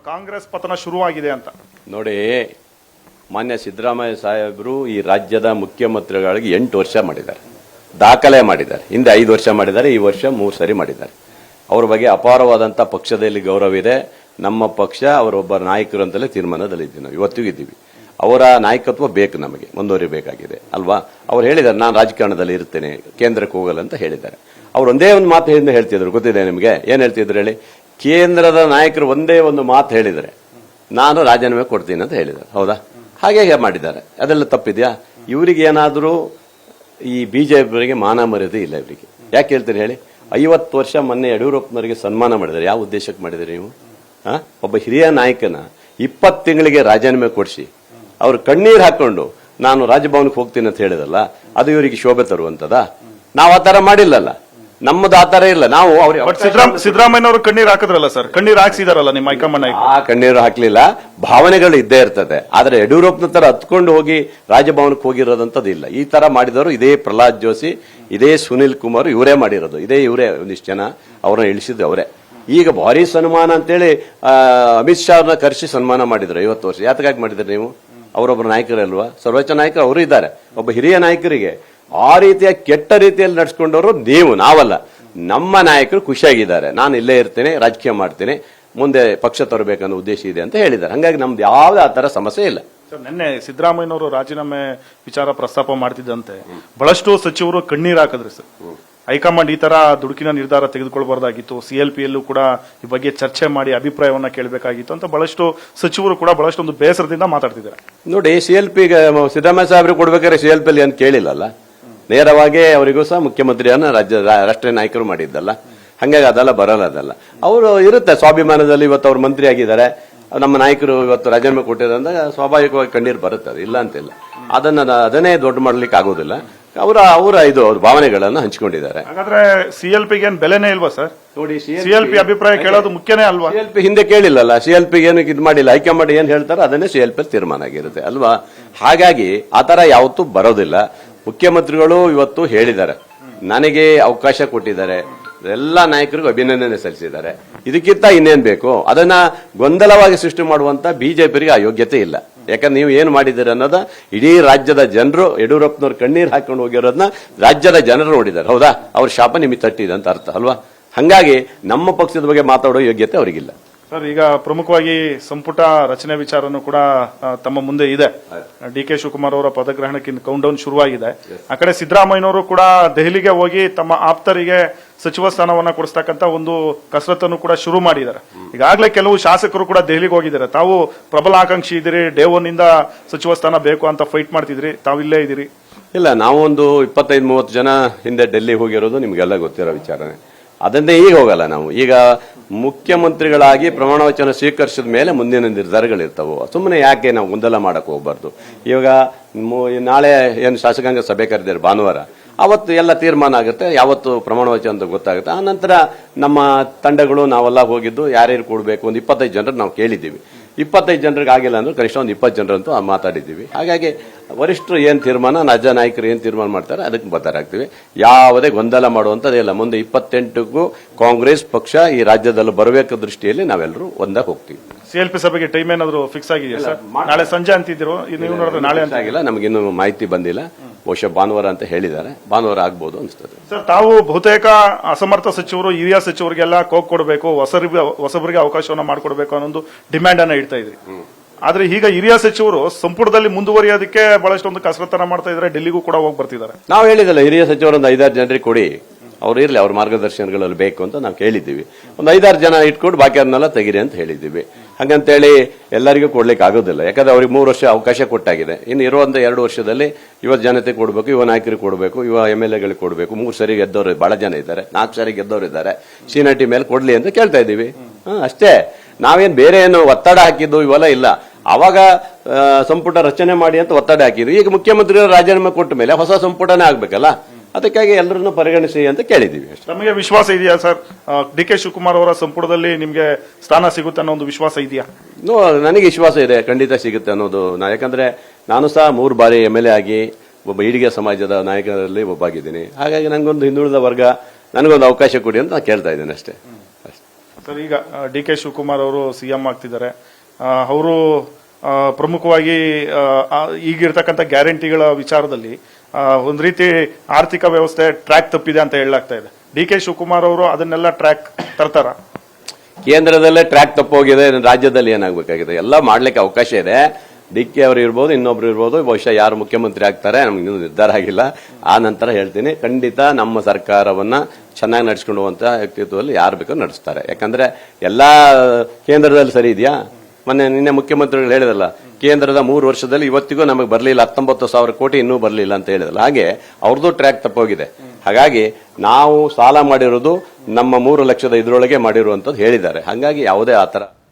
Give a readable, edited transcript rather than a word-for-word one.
ಕಾಂಗ್ರೆಸ್ ಪತನ ಶುರುವಾಗಿದೆ ಅಂತ ನೋಡಿ. ಮಾನ್ಯ ಸಿದ್ದರಾಮಯ್ಯ ಸಾಹೇಬರು ಈ ರಾಜ್ಯದ ಮುಖ್ಯಮಂತ್ರಿಗಳಿಗೆ 8 ವರ್ಷ ಮಾಡಿದ್ದಾರೆ, ದಾಖಲೆ ಮಾಡಿದ್ದಾರೆ. ಹಿಂದೆ 5 ವರ್ಷ ಮಾಡಿದ್ದಾರೆ, ಈ ವರ್ಷ 3 ಸರಿ ಮಾಡಿದ್ದಾರೆ. ಅವ್ರ ಬಗ್ಗೆ ಅಪಾರವಾದಂಥ ಪಕ್ಷದಲ್ಲಿ ಗೌರವ ಇದೆ. ನಮ್ಮ ಪಕ್ಷ ಅವರೊಬ್ಬ ನಾಯಕರು ಅಂತಲೇ ತೀರ್ಮಾನದಲ್ಲಿದ್ದೀವಿ, ನಾವು ಇವತ್ತಿಗೂ ಇದ್ದೀವಿ. ಅವರ ನಾಯಕತ್ವ ಬೇಕು, ನಮಗೆ ಮುಂದುವರಿಬೇಕಾಗಿದೆ ಅಲ್ವಾ. ಅವ್ರು ಹೇಳಿದ್ದಾರೆ ನಾನು ರಾಜಕಾರಣದಲ್ಲಿ ಇರ್ತೇನೆ, ಕೇಂದ್ರಕ್ಕೆ ಹೋಗಲ್ಲ ಅಂತ ಹೇಳಿದ್ದಾರೆ. ಅವ್ರು ಒಂದೇ ಒಂದು ಮಾತು ಹೇಳ್ತಿದ್ರು, ಗೊತ್ತಿದೆ ನಿಮಗೆ? ಏನ್ ಹೇಳ್ತಿದ್ರು ಹೇಳಿ? ಕೇಂದ್ರದ ನಾಯಕರು ಒಂದೇ ಒಂದು ಮಾತು ಹೇಳಿದರೆ ನಾನು ರಾಜೀನಾಮೆ ಕೊಡ್ತೀನಿ ಅಂತ ಹೇಳಿದ್ದಾರೆ. ಹೌದಾ? ಹಾಗೆ ಮಾಡಿದ್ದಾರೆ. ಅದೆಲ್ಲ ತಪ್ಪಿದ್ಯಾ? ಇವರಿಗೆ ಏನಾದರೂ ಈ ಬಿಜೆಪಿಯವರಿಗೆ ಮಾನ ಮರ್ಯಾದೆ ಇಲ್ಲ ಇವರಿಗೆ. ಯಾಕೆ ಹೇಳ್ತೀರಿ ಹೇಳಿ? 50 ವರ್ಷ ಮೊನ್ನೆ ಯಡಿಯೂರಪ್ಪನವರಿಗೆ ಸನ್ಮಾನ ಮಾಡಿದ್ದಾರೆ. ಯಾವ ಉದ್ದೇಶಕ್ಕೆ ಮಾಡಿದರೆ ನೀವು? ಒಬ್ಬ ಹಿರಿಯ ನಾಯಕನ 20 ತಿಂಗಳಿಗೆ ರಾಜೀನಾಮೆ ಕೊಡಿಸಿ ಅವ್ರು ಕಣ್ಣೀರು ಹಾಕೊಂಡು ನಾನು ರಾಜಭವನಕ್ಕೆ ಹೋಗ್ತೀನಿ ಅಂತ ಹೇಳಿದಲ್ಲ, ಅದು ಇವರಿಗೆ ಶೋಭೆ ತರುವಂತದ? ನಾವು ಆ ತರ ಮಾಡಿಲ್ಲಲ್ಲ, ನಮ್ಮದು ಆ ತರ ಇಲ್ಲ. ನಾವು ಸಿದ್ದರಾಮಯ್ಯನವರು ಕಣ್ಣೀರು ಹಾಕಿದ್ರಲ್ಲ ಸರ್, ಕಣ್ಣೀರು ಹಾಕ್ಸಿದಾರಲ್ಲ ನಿಮ್ಮ ಹೈಕಮಾಂಡ್. ಆ ಕಣ್ಣೀರು ಹಾಕ್ಲಿಲ್ಲ, ಭಾವನೆಗಳು ಇದ್ದೇ ಇರ್ತದೆ. ಆದ್ರೆ ಯಡಿಯೂರಪ್ಪನ ತರ ಹತ್ಕೊಂಡು ಹೋಗಿ ರಾಜಭವನಕ್ಕೆ ಹೋಗಿರೋದಂತದ್ದು ಇಲ್ಲ. ಈ ತರ ಮಾಡಿದವರು ಇದೇ ಪ್ರಹ್ಲಾದ್ ಜೋಶಿ, ಇದೇ ಸುನಿಲ್ ಕುಮಾರ್, ಇವರೇ ಮಾಡಿರೋದು. ಇವರೇ ಒಂದಿಷ್ಟು ಜನ ಅವ್ರನ್ನ ಇಳಿಸಿದ್ದು ಅವರೇ. ಈಗ ಭಾರಿ ಸನ್ಮಾನ ಅಂತೇಳಿ ಅಮಿತ್ ಶಾ ಅವ್ರನ್ನ ಕರೆಸಿ ಸನ್ಮಾನ ಮಾಡಿದ್ರು 50 ವರ್ಷ. ಯಾತಕ್ಕಾಗಿ ಮಾಡಿದ್ರಿ ನೀವು? ಅವರೊಬ್ಬರ ನಾಯಕರಲ್ವಾ? ಸರ್ವೋಚ್ಚ ನಾಯಕರು ಅವರು ಇದ್ದಾರೆ. ಒಬ್ಬ ಹಿರಿಯ ನಾಯಕರಿಗೆ ಆ ರೀತಿಯ ಕೆಟ್ಟ ರೀತಿಯಲ್ಲಿ ನಡ್ಸ್ಕೊಂಡವರು ನೀವು, ನಾವಲ್ಲ. ನಮ್ಮ ನಾಯಕರು ಖುಷಿಯಾಗಿದ್ದಾರೆ, ನಾನು ಇಲ್ಲೇ ಇರ್ತೇನೆ, ರಾಜಕೀಯ ಮಾಡ್ತೇನೆ, ಮುಂದೆ ಪಕ್ಷ ತರಬೇಕನ್ನೋ ಉದ್ದೇಶ ಇದೆ ಅಂತ ಹೇಳಿದ್ದಾರೆ. ಹಾಗಾಗಿ ನಮ್ದು ಯಾವುದೇ ಆ ತರ ಸಮಸ್ಯೆ ಇಲ್ಲ. ನಿನ್ನೆ ಸಿದ್ದರಾಮಯ್ಯನವರು ರಾಜೀನಾಮೆ ವಿಚಾರ ಪ್ರಸ್ತಾಪ ಮಾಡ್ತಿದ್ದಂತೆ ಬಹಳಷ್ಟು ಸಚಿವರು ಕಣ್ಣೀರ್ ಹಾಕಿದ್ರು ಸರ್. ಹೈಕಮಾಂಡ್ ಈ ತರ ದುಡುಕಿನ ನಿರ್ಧಾರ ತೆಗೆದುಕೊಳ್ಬಾರ್ದಾಗಿತ್ತು, ಸಿಎಲ್ಪಿಯಲ್ಲೂ ಕೂಡ ಈ ಬಗ್ಗೆ ಚರ್ಚೆ ಮಾಡಿ ಅಭಿಪ್ರಾಯವನ್ನ ಕೇಳಬೇಕಾಗಿತ್ತು ಅಂತ ಬಹಳಷ್ಟು ಸಚಿವರು ಕೂಡ ಬಹಳಷ್ಟು ಒಂದು ಬೇಸರದಿಂದ ಮಾತಾಡ್ತಿದ್ದಾರೆ. ನೋಡಿ, ಸಿಎಲ್ಪಿಗೆ ಸಿದ್ದರಾಮಯ್ಯ ಸಾಹೇಬರು ಕೊಡ್ಬೇಕಾದ್ರೆ ಸಿಎಲ್ಪಿ ಏನು ಕೇಳಿಲ್ಲಲ್ಲ, ನೇರವಾಗಿ ಅವರಿಗೂ ಸಹ ಮುಖ್ಯಮಂತ್ರಿಯನ್ನ ರಾಷ್ಟ್ರೀಯ ನಾಯಕರು ಮಾಡಿದ್ದಲ್ಲ. ಹಂಗಾಗಿ ಅದೆಲ್ಲ ಬರಲ್ಲ. ಅದೆಲ್ಲ ಅವರು ಇರುತ್ತೆ ಸ್ವಾಭಿಮಾನದಲ್ಲಿ. ಇವತ್ತು ಅವ್ರು ಮಂತ್ರಿ ಆಗಿದ್ದಾರೆ, ನಮ್ಮ ನಾಯಕರು ಇವತ್ತು ರಾಜೀನಾಮೆ ಕೊಟ್ಟಿದ್ದಂದಾಗ ಸ್ವಾಭಾವಿಕವಾಗಿ ಕಣ್ಣೀರು ಬರುತ್ತೆ, ಅದು ಇಲ್ಲ ಅಂತಿಲ್ಲ. ಅದನ್ನೇ ದೊಡ್ಡ ಮಾಡ್ಲಿಕ್ಕೆ ಆಗೋದಿಲ್ಲ. ಅವರ ಇದು ಭಾವನೆಗಳನ್ನು ಹಂಚಿಕೊಂಡಿದ್ದಾರೆ. ಹಾಗಾದ್ರೆ ಸಿಎಲ್ಪಿಗೆ ಏನು ಬೆಲೆನೇ ಇಲ್ವಾ ಸರ್? ನೋಡಿ, ಸಿಎಲ್ಪಿ ಅಭಿಪ್ರಾಯ ಕೇಳೋದು ಮುಖ್ಯನೇ ಅಲ್ವಾ? ಸಿಎಲ್ಪಿ ಹಿಂದೆ ಕೇಳಿಲ್ಲಲ್ಲ, ಸಿಎಲ್ಪಿಗೆ ಏನು ಇದು ಮಾಡಿಲ್ಲ. ಹೈಕಮಾಂಡ್ ಏನ್ ಹೇಳ್ತಾರೆ ಅದನ್ನೇ ಸಿಎಲ್ಪಿ ತೀರ್ಮಾನ ಆಗಿರುತ್ತೆ ಅಲ್ವಾ. ಹಾಗಾಗಿ ಆತರ ಯಾವತ್ತೂ ಬರೋದಿಲ್ಲ. ಮುಖ್ಯಮಂತ್ರಿಗಳು ಇವತ್ತು ಹೇಳಿದ್ದಾರೆ, ನನಗೆ ಅವಕಾಶ ಕೊಟ್ಟಿದ್ದಾರೆ, ಎಲ್ಲ ನಾಯಕರಿಗೂ ಅಭಿನಂದನೆ ಸಲ್ಲಿಸಿದ್ದಾರೆ. ಇದಕ್ಕಿಂತ ಇನ್ನೇನ್ ಬೇಕು? ಅದನ್ನ ಗೊಂದಲವಾಗಿ ಸೃಷ್ಟಿ ಮಾಡುವಂತ ಬಿಜೆಪಿಗೆ ಆ ಯೋಗ್ಯತೆ ಇಲ್ಲ. ಯಾಕಂದ್ರೆ ನೀವು ಏನ್ ಮಾಡಿದ್ದೀರಿ ಅನ್ನೋದ ಇಡೀ ರಾಜ್ಯದ ಜನರು, ಯಡಿಯೂರಪ್ಪನವ್ರು ಕಣ್ಣೀರು ಹಾಕೊಂಡು ಹೋಗಿರೋದನ್ನ ರಾಜ್ಯದ ಜನರು ನೋಡಿದ್ದಾರೆ. ಹೌದಾ? ಅವ್ರ ಶಾಪ ನಿಮಗೆ ತಟ್ಟಿದೆ ಅಂತ ಅರ್ಥ ಅಲ್ವಾ. ಹಂಗಾಗಿ ನಮ್ಮ ಪಕ್ಷದ ಬಗ್ಗೆ ಮಾತಾಡೋ ಯೋಗ್ಯತೆ ಅವರಿಗಿಲ್ಲ. ಸರ್, ಈಗ ಪ್ರಮುಖವಾಗಿ ಸಂಪುಟ ರಚನೆ ವಿಚಾರನೂ ಕೂಡ ತಮ್ಮ ಮುಂದೆ ಇದೆ. ಡಿ.ಕೆ. ಶಿವಕುಮಾರ್ ಅವರ ಪದಗ್ರಹಣಕ್ಕೆ ಕೌಂಟ್ ಡೌನ್ ಶುರುವಾಗಿದೆ. ಆ ಕಡೆ ಸಿದ್ದರಾಮಯ್ಯನವರು ಕೂಡ ದೆಹಲಿಗೆ ಹೋಗಿ ತಮ್ಮ ಆಪ್ತರಿಗೆ ಸಚಿವ ಸ್ಥಾನವನ್ನ ಕೊಡಿಸ್ತಕ್ಕಂತ ಒಂದು ಕಸರತ್ತನ್ನು ಕೂಡ ಶುರು ಮಾಡಿದ್ದಾರೆ. ಈಗಾಗಲೇ ಕೆಲವು ಶಾಸಕರು ಕೂಡ ದೆಹಲಿಗೆ ಹೋಗಿದ್ದಾರೆ. ತಾವು ಪ್ರಬಲ ಆಕಾಂಕ್ಷಿ ಇದ್ದೀರಿ, ಡೇ 1 ಇಂದ ಸಚಿವ ಸ್ಥಾನ ಬೇಕು ಅಂತ ಫೈಟ್ ಮಾಡ್ತಿದ್ರಿ, ತಾವಿಲ್ಲೇ ಇದ್ದೀರಿ. ಇಲ್ಲ, ನಾವು ಒಂದು 25-30 ಜನ ಹಿಂದೆ ಡೆಲ್ಲಿ ಹೋಗಿರೋದು ನಿಮ್ಗೆಲ್ಲ ಗೊತ್ತಿರೋ ವಿಚಾರನೆ. ಅದನ್ನೇ ಈಗ ಹೋಗಲ್ಲ. ನಾವು ಈಗ ಮುಖ್ಯಮಂತ್ರಿಗಳಾಗಿ ಪ್ರಮಾಣ ವಚನ ಸ್ವೀಕರಿಸಿದ ಮೇಲೆ ಮುಂದಿನ ನಿರ್ಧಾರಗಳಿರ್ತಾವೆ. ಸುಮ್ಮನೆ ಯಾಕೆ ನಾವು ಗೊಂದಲ ಮಾಡಕ್ ಹೋಗ್ಬಾರ್ದು. ಇವಾಗ ನಾಳೆ ಏನು ಶಾಸಕಾಂಗ ಸಭೆ ಕರೆದಿದ್ದಾರೆ ಭಾನುವಾರ, ಅವತ್ತು ಎಲ್ಲ ತೀರ್ಮಾನ ಆಗುತ್ತೆ, ಯಾವತ್ತು ಪ್ರಮಾಣ ವಚನ ಅಂತ ಗೊತ್ತಾಗುತ್ತೆ. ಆ ನಂತರ ನಮ್ಮ ತಂಡಗಳು ನಾವೆಲ್ಲ ಹೋಗಿದ್ದು ಯಾರ್ಯಾರು ಕೊಡಬೇಕು, ಒಂದು 25 ಜನರು ನಾವು ಕೇಳಿದ್ದೀವಿ. 25 ಜನರಿಗೆ ಆಗಿಲ್ಲ ಅಂದ್ರೆ ಕನಿಷ್ಠ ಒಂದು 20 ಜನರಂತೂ ಮಾತಾಡಿದ್ದೀವಿ. ಹಾಗಾಗಿ ವರಿಷ್ಠರು ಏನ್ ತೀರ್ಮಾನ, ರಾಜ್ಯ ನಾಯಕರು ಏನ್ ತೀರ್ಮಾನ ಮಾಡ್ತಾರೆ ಅದಕ್ಕೆ ಬದ್ಧರಾಗ್ತೀವಿ. ಯಾವುದೇ ಗೊಂದಲ ಮಾಡುವಂತದಿಲ್ಲ. ಮುಂದೆ 28ಕ್ಕೂ ಕಾಂಗ್ರೆಸ್ ಪಕ್ಷ ಈ ರಾಜ್ಯದಲ್ಲಿ ಬರಬೇಕು ದೃಷ್ಟಿಯಲ್ಲಿ ನಾವೆಲ್ಲರೂ ಒಂದಾಗಿ ಹೋಗ್ತೀವಿ. ಸಿಎಲ್ಪಿ ಸಭೆಗೆ ಟೈಮ್ ಏನಾದ್ರು ಫಿಕ್ಸ್ ಆಗಿದೆಯಾ ಸರ್? ನಾಳೆ ಸಂಜೆ ಅಂತಿದ್ರು, ನೀವು ನೋಡಿದ್ರೆ ನಾಳೆ ಅಂತ ಆಗಿಲ್ಲ. ನಮಗಿನ್ನೂ ಮಾಹಿತಿ ಬಂದಿಲ್ಲ. ಬಹುಶಃ ಭಾನುವಾರ ಅಂತ ಹೇಳಿದ್ದಾರೆ, ಭಾನುವಾರ ಆಗ್ಬಹುದು ಅನಿಸ್ತದೆ. ಸರ್, ತಾವು ಬಹುತೇಕ ಅಸಮರ್ಥ ಸಚಿವರು, ಹಿರಿಯ ಸಚಿವರಿಗೆಲ್ಲ ಕೋಕ್ ಕೊಡಬೇಕು, ಹೊಸಬರಿಗೆ ಅವಕಾಶವನ್ನ ಮಾಡಿಕೊಡ್ಬೇಕು ಅನ್ನೋ ಡಿಮ್ಯಾಂಡ್ ಅನ್ನ ಇಡ್ತಾ ಇದ್ರಿ. ಆದ್ರೆ ಈಗ ಹಿರಿಯ ಸಚಿವರು ಸಂಪುಟದಲ್ಲಿ ಮುಂದುವರಿಯೋದಕ್ಕೆ ಬಹಳಷ್ಟೊಂದು ಕಸರತ್ತನ್ನ ಮಾಡ್ತಾ ಇದ್ದಾರೆ, ಡೆಲ್ಲಿಗೂ ಕೂಡ ಹೋಗಿ ಬರ್ತಿದ್ದಾರೆ. ನಾವು ಹೇಳಿದಲ್ಲ, ಹಿರಿಯ ಸಚಿವರೊಂದು 5-6 ಜನರಿಗೆ ಕೊಡಿ, ಅವ್ರು ಇರ್ಲಿ, ಅವ್ರ ಮಾರ್ಗದರ್ಶನಗಳಲ್ಲಿ ಬೇಕು ಅಂತ ನಾವು ಕೇಳಿದ್ದೀವಿ. ಒಂದು 5-6 ಜನ ಇಟ್ಕೊಂಡು ಬಾಕಿ ಅವ್ರನ್ನೆಲ್ಲ ತೆಗಿರಿ ಅಂತ ಹೇಳಿದ್ದೀವಿ. ಹಂಗಂತೇಳಿ ಎಲ್ಲರಿಗೂ ಕೊಡ್ಲಿಕ್ಕೆ ಆಗೋದಿಲ್ಲ. ಯಾಕಂದ್ರೆ ಅವ್ರಿಗೆ 3 ವರ್ಷ ಅವಕಾಶ ಕೊಟ್ಟಾಗಿದೆ. ಇನ್ನು ಇರೋ 2 ವರ್ಷದಲ್ಲಿ ಯುವ ಜನತೆ ಕೊಡಬೇಕು, ಯುವ ನಾಯಕರಿಗೆ ಕೊಡಬೇಕು, ಯುವ MLA-ಗಳಿಗೆ ಕೊಡಬೇಕು. 3 ಸರಿ ಗೆದ್ದವರು ಬಹಳ ಜನ ಇದ್ದಾರೆ, 4 ಸರಿ ಗೆದ್ದವರು ಇದ್ದಾರೆ. ಸೀನಿಯಾರಿಟಿ ಮೇಲೆ ಕೊಡ್ಲಿ ಅಂತ ಕೇಳ್ತಾ ಇದ್ದೀವಿ ಅಷ್ಟೇ. ನಾವೇನ್ ಬೇರೆ ಏನು ಒತ್ತಡ ಹಾಕಿದ್ದು ಇವೆಲ್ಲ ಇಲ್ಲ. ಅವಾಗ ಸಂಪುಟ ರಚನೆ ಮಾಡಿ ಅಂತ ಒತ್ತಡ ಹಾಕಿದ್ವಿ. ಈಗ ಮುಖ್ಯಮಂತ್ರಿಗಳು ರಾಜೀನಾಮೆ ಕೊಟ್ಟ ಮೇಲೆ ಹೊಸ ಸಂಪುಟನೇ ಆಗ್ಬೇಕಲ್ಲ, ಅದಕ್ಕಾಗಿ ಎಲ್ಲರನ್ನು ಪರಿಗಣಿಸಿ ಅಂತ ಕೇಳಿದ್ದೀವಿ. ನಮಗೆ ವಿಶ್ವಾಸ ಇದೆಯಾ ಸರ್, ಡಿ.ಕೆ. ಶಿವಕುಮಾರ್ ಅವರ ಸಂಪುಟದಲ್ಲಿ ನಿಮ್ಗೆ ಸ್ಥಾನ ಸಿಗುತ್ತೆ ಅನ್ನೋ ಒಂದು ವಿಶ್ವಾಸ ಇದೆಯಾ? ನನಗೆ ವಿಶ್ವಾಸ ಇದೆ, ಖಂಡಿತ ಸಿಗುತ್ತೆ ಅನ್ನೋದು. ಯಾಕಂದ್ರೆ ನಾನು ಸಹ 3 ಬಾರಿ MLA ಆಗಿ ಒಬ್ಬ ಈಡಿಗೆ ಸಮಾಜದ ನಾಯಕರಲ್ಲಿ ಒಬ್ಬಾಗಿದ್ದೀನಿ. ಹಾಗಾಗಿ ನನಗೊಂದು ಹಿಂದುಳಿದ ವರ್ಗ, ನನಗೊಂದು ಅವಕಾಶ ಕೊಡಿ ಅಂತ ಕೇಳ್ತಾ ಇದ್ದೇನೆ ಅಷ್ಟೇ. ಸರ್, ಈಗ ಡಿ ಕೆ ಶಿವಕುಮಾರ್ ಅವರು ಸಿಎಂ ಆಗ್ತಿದ್ದಾರೆ. ಅವರು ಪ್ರಮುಖವಾಗಿ ಈಗಿರ್ತಕ್ಕಂಥ ಗ್ಯಾರಂಟಿಗಳ ವಿಚಾರದಲ್ಲಿ ಒಂದ್ ರೀತಿ ಆರ್ಥಿಕ ವ್ಯವಸ್ಥೆ ಟ್ರ್ಯಾಕ್ ತಪ್ಪಿದೆ ಅಂತ ಹೇಳಲಾಗ್ತಾ ಇದೆ. ಡಿ ಕೆ ಶಿವಕುಮಾರ್ ಅವರು ಅದನ್ನೆಲ್ಲ ಟ್ರ್ಯಾಕ್ ತರ್ತಾರ? ಕೇಂದ್ರದಲ್ಲೇ ಟ್ರ್ಯಾಕ್ ತಪ್ಪೋಗಿದೆ, ರಾಜ್ಯದಲ್ಲಿ ಏನಾಗಬೇಕಾಗಿದೆ ಎಲ್ಲ ಮಾಡ್ಲಿಕ್ಕೆ ಅವಕಾಶ ಇದೆ. ಡಿ ಕೆ ಅವರು ಇರ್ಬೋದು, ಇನ್ನೊಬ್ರು ಇರ್ಬೋದು, ಬಹುಶಃ ಯಾರು ಮುಖ್ಯಮಂತ್ರಿ ಆಗ್ತಾರೆ ನಮ್ಗೆ ಇನ್ನೂ ನಿರ್ಧಾರ ಆಗಿಲ್ಲ. ಆ ನಂತರ ಹೇಳ್ತೀನಿ, ಖಂಡಿತ ನಮ್ಮ ಸರ್ಕಾರವನ್ನ ಚೆನ್ನಾಗಿ ನಡೆಸ್ಕೊಂಡು ಹೋಗುವಂತ ವ್ಯಕ್ತಿತ್ವದಲ್ಲಿ ಯಾರು ಬೇಕೋ ನಡೆಸ್ತಾರೆ. ಯಾಕಂದ್ರೆ ಎಲ್ಲಾ ಕೇಂದ್ರದಲ್ಲಿ ಸರಿ ಇದೆಯಾ? ನಿನ್ನೆ ಮುಖ್ಯಮಂತ್ರಿಗಳು ಹೇಳಿದಲ್ಲ, ಕೇಂದ್ರದ 3 ವರ್ಷದಲ್ಲಿ ಇವತ್ತಿಗೂ ನಮಗೆ ಬರಲಿಲ್ಲ, 19,000 ಕೋಟಿ ಇನ್ನೂ ಬರಲಿಲ್ಲ ಅಂತ ಹೇಳಿದಲ್ಲ. ಹಾಗೆ ಅವ್ರದ್ದು ಟ್ರ್ಯಾಕ್ ತಪ್ಪೋಗಿದೆ. ಹಾಗಾಗಿ ನಾವು ಸಾಲ ಮಾಡಿರೋದು ನಮ್ಮ 3 ಲಕ್ಷದ ಇದರೊಳಗೆ ಮಾಡಿರುವಂತದ್ದು ಹೇಳಿದ್ದಾರೆ. ಹಾಗಾಗಿ ಯಾವುದೇ ಆತರ